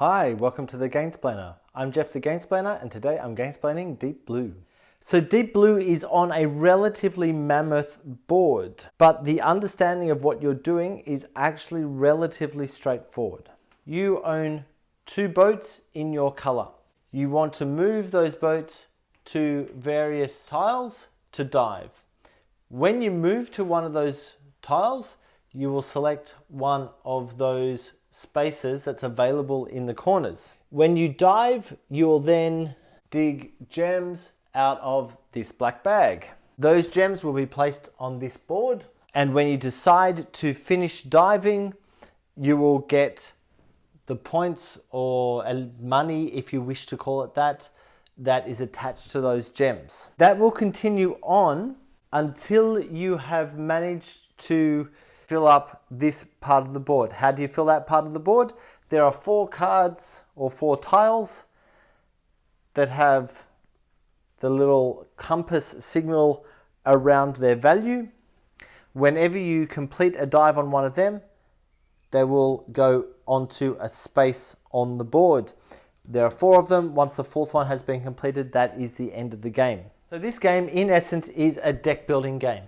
Hi, welcome to the Gamesplainer. I'm Jeff the Gamesplainer and today I'm gamesplaining Deep Blue. So Deep Blue is on a relatively mammoth board, but the understanding of what you're doing is actually relatively straightforward. You own two boats in your color. You want to move those boats to various tiles to dive. When you move to one of those tiles, you will select one of those spaces that's available in the corners. When you dive, you will then dig gems out of this black bag. Those gems will be placed on this board, and when you decide to finish diving, you will get the points or money, if you wish to call it that, that is attached to those gems. That will continue on until you have managed to fill up this part of the board. How do you fill that part of the board? There are 4 cards or 4 tiles that have the little compass signal around their value. Whenever you complete a dive on one of them, they will go onto a space on the board. There are 4 of them. Once the 4th one has been completed, that is the end of the game. So this game, in essence, is a deck building game.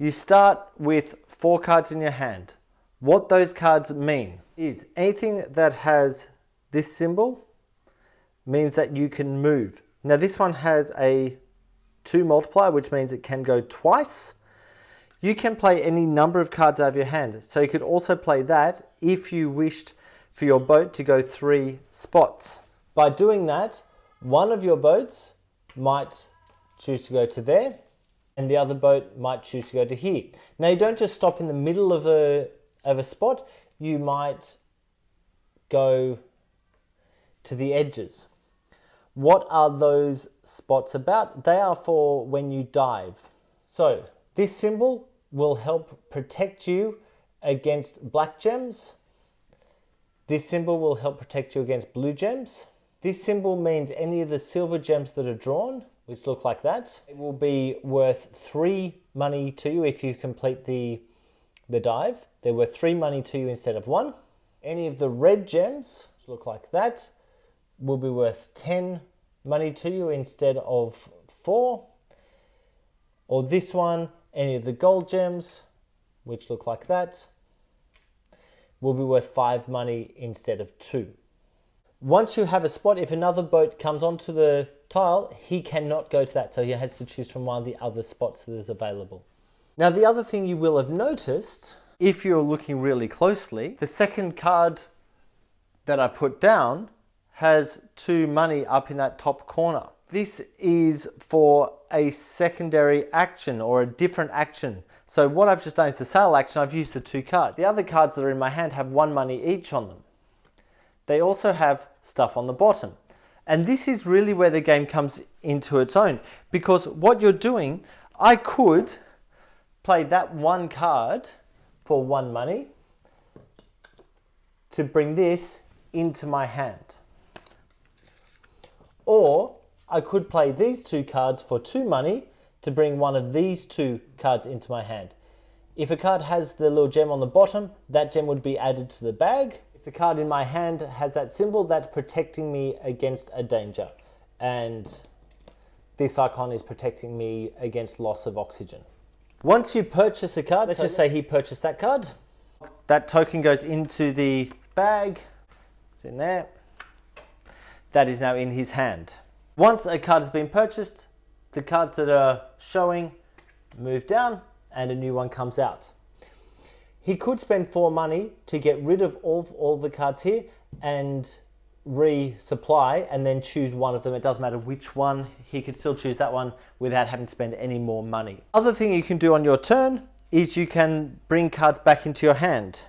You start with 4 cards in your hand. What those cards mean is anything that has this symbol means that you can move. Now this one has a 2 multiplier, which means it can go twice. You can play any number of cards out of your hand. So you could also play that if you wished for your boat to go 3 spots. By doing that, one of your boats might choose to go to there, and the other boat might choose to go to here. Now you don't just stop in the middle of a spot, you might go to the edges. What are those spots about? They are for when you dive. So this symbol will help protect you against black gems. This symbol will help protect you against blue gems. This symbol means any of the silver gems that are drawn, which look like that. It will be worth 3 money to you if you complete the dive. They're worth 3 money to you instead of 1. Any of the red gems, which look like that, will be worth 10 money to you instead of 4. Or this one, any of the gold gems, which look like that, will be worth 5 money instead of 2. Once you have a spot, if another boat comes onto the tile, he cannot go to that, so he has to choose from one of the other spots that is available. Now the other thing you will have noticed, if you're looking really closely, the second card that I put down has 2 money up in that top corner. This is for a secondary action or a different action. So what I've just done is the sale action, I've used the 2 cards. The other cards that are in my hand have 1 money each on them. They also have stuff on the bottom. And this is really where the game comes into its own, because what you're doing, I could play that 1 card for 1 money to bring this into my hand. Or I could play these 2 cards for 2 money to bring one of these 2 cards into my hand. If a card has the little gem on the bottom, that gem would be added to the bag. If the card in my hand has that symbol, that's protecting me against a danger. And this icon is protecting me against loss of oxygen. Once you purchase a card, let's just say he purchased that card. That token goes into the bag. It's in there. That is now in his hand. Once a card has been purchased, the cards that are showing move down and a new one comes out. He could spend 4 money to get rid of all the cards here and resupply and then choose one of them. It doesn't matter which one, he could still choose that one without having to spend any more money. Other thing you can do on your turn is you can bring cards back into your hand.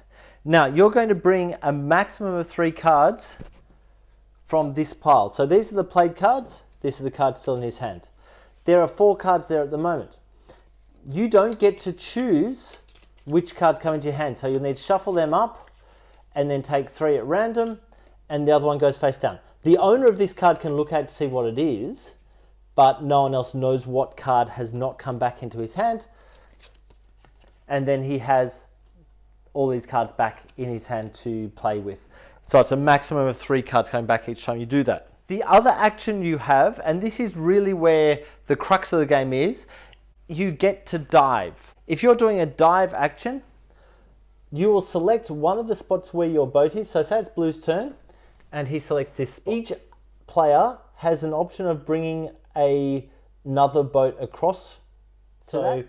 Now you're going to bring a maximum of 3 cards from this pile. So these are the played cards, these are the cards still in his hand. There are 4 cards there at the moment. You don't get to choose which cards come into your hand. So you'll need to shuffle them up and then take 3 at random and the other one goes face down. The owner of this card can look at it to see what it is, but no one else knows what card has not come back into his hand. And then he has all these cards back in his hand to play with. So it's a maximum of 3 cards coming back each time you do that. The other action you have, and this is really where the crux of the game is, you get to dive. If you're doing a dive action, you will select one of the spots where your boat is. So say it's Blue's turn, and he selects this spot. Each player has an option of bringing another boat across. So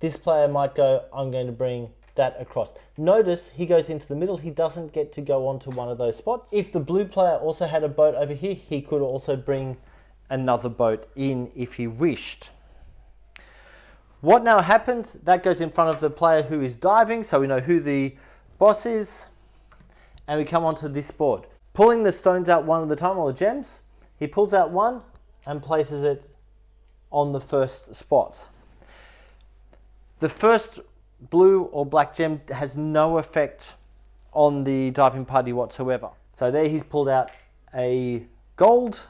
this player might go, I'm going to bring that across. Notice he goes into the middle. He doesn't get to go onto one of those spots. If the blue player also had a boat over here, he could also bring another boat in if he wished. What now happens? That goes in front of the player who is diving, so we know who the boss is, and we come onto this board. Pulling the stones out one at a time, or the gems, he pulls out one and places it on the first spot. The first blue or black gem has no effect on the diving party whatsoever. So there he's pulled out a gold.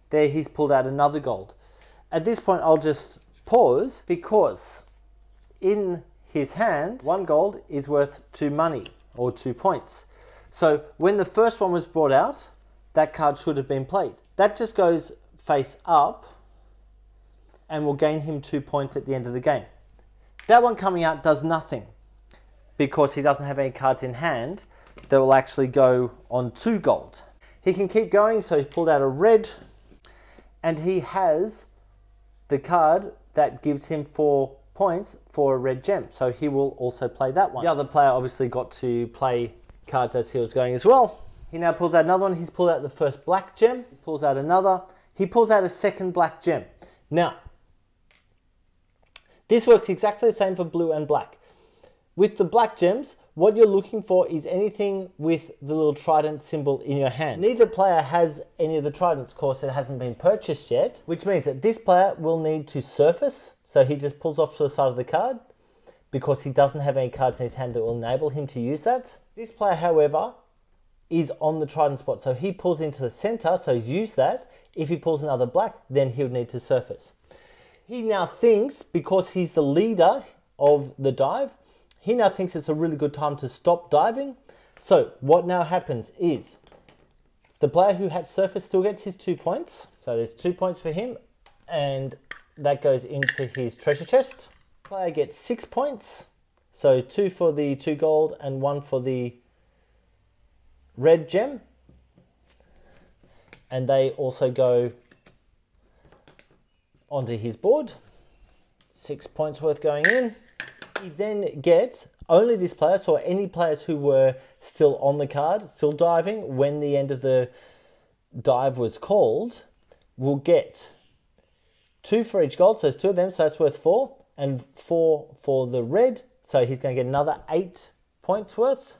There he's pulled out another gold. At this point I'll just pause, because in his hand 1 gold is worth 2 money or 2 points. So when the first one was brought out, that card should have been played. That just goes face up and will gain him 2 points at the end of the game. That one coming out does nothing, because he doesn't have any cards in hand that will actually go on 2 gold. He can keep going, so he's pulled out a red, and he has the card that gives him 4 points for a red gem, so he will also play that one. The other player obviously got to play cards as he was going as well. He now pulls out another one. He's pulled out the first black gem. He pulls out another. He pulls out a second black gem. Now, this works exactly the same for blue and black. With the black gems, what you're looking for is anything with the little trident symbol in your hand. Neither player has any of the tridents, of course it hasn't been purchased yet, which means that this player will need to surface, so he just pulls off to the side of the card, because he doesn't have any cards in his hand that will enable him to use that. This player, however, is on the trident spot, so he pulls into the center, so he's used that. If he pulls another black, then he would need to surface. He now thinks, because he's the leader of the dive, he now thinks it's a really good time to stop diving. So what now happens is the player who had surface still gets his 2 points. So there's 2 points for him, and that goes into his treasure chest. The player gets 6 points. So 2 for the 2 gold and 1 for the red gem. And they also go onto his board. 6 points worth going in. He then gets, only this player, so any players who were still on the card, still diving, when the end of the dive was called, will get 2 for each gold, so there's 2 of them, so that's worth 4, and 4 for the red, so he's going to get another 8 points worth.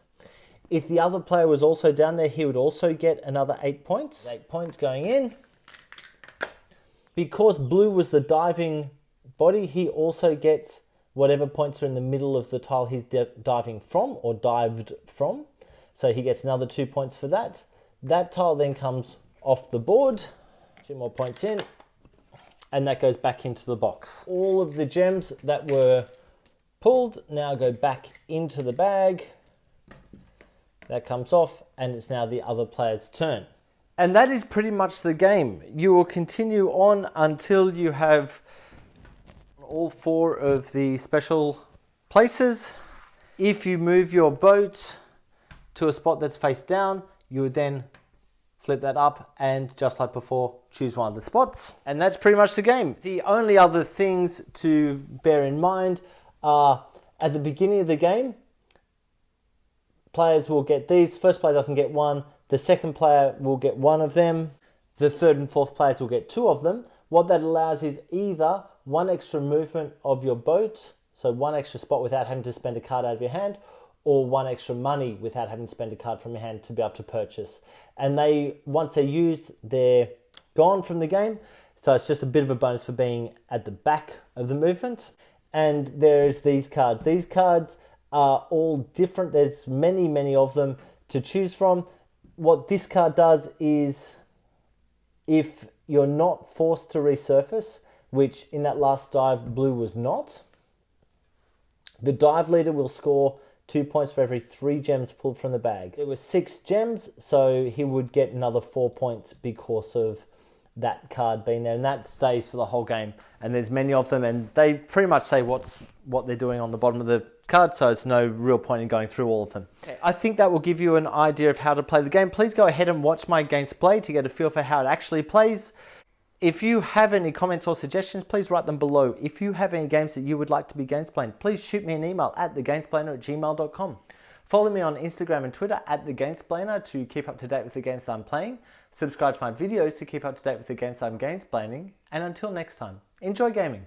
If the other player was also down there, he would also get another 8 points. 8 points going in. Because blue was the diving body, he also gets whatever points are in the middle of the tile he's diving from, or dived from. So he gets another 2 points for that. That tile then comes off the board. 2 more points in. And that goes back into the box. All of the gems that were pulled now go back into the bag. That comes off, and it's now the other player's turn. And that is pretty much the game. You will continue on until you have all 4 of the special places. If you move your boat to a spot that's face down, you would then flip that up and, just like before, choose one of the spots. And that's pretty much the game. The only other things to bear in mind are, at the beginning of the game, players will get these. First player doesn't get one. The second player will get 1 of them. The third and fourth players will get 2 of them. What that allows is either 1 extra movement of your boat, so 1 extra spot without having to spend a card out of your hand, or 1 extra money without having to spend a card from your hand to be able to purchase. And once they're used, they're gone from the game. So it's just a bit of a bonus for being at the back of the movement. And there's these cards. These cards are all different. There's many, many of them to choose from. What this card does is, if you're not forced to resurface, which in that last dive blue was not, the dive leader will score 2 points for every 3 gems pulled from the bag. It was 6 gems, so he would get another 4 points because of that card being there, and that stays for the whole game. And there's many of them, and they pretty much say what they're doing on the bottom of the card, so it's no real point in going through all of them. I think that will give you an idea of how to play the game. Please go ahead and watch my games play to get a feel for how it actually plays. If you have any comments or suggestions, please write them below. If you have any games that you would like to be gamesplayed, please shoot me an email at thegamesplainer@gmail.com. Follow me on Instagram and Twitter at thegamesplainer to keep up to date with the games that I'm playing. Subscribe to my videos to keep up to date with the games that I'm gamesplaining. And until next time, enjoy gaming.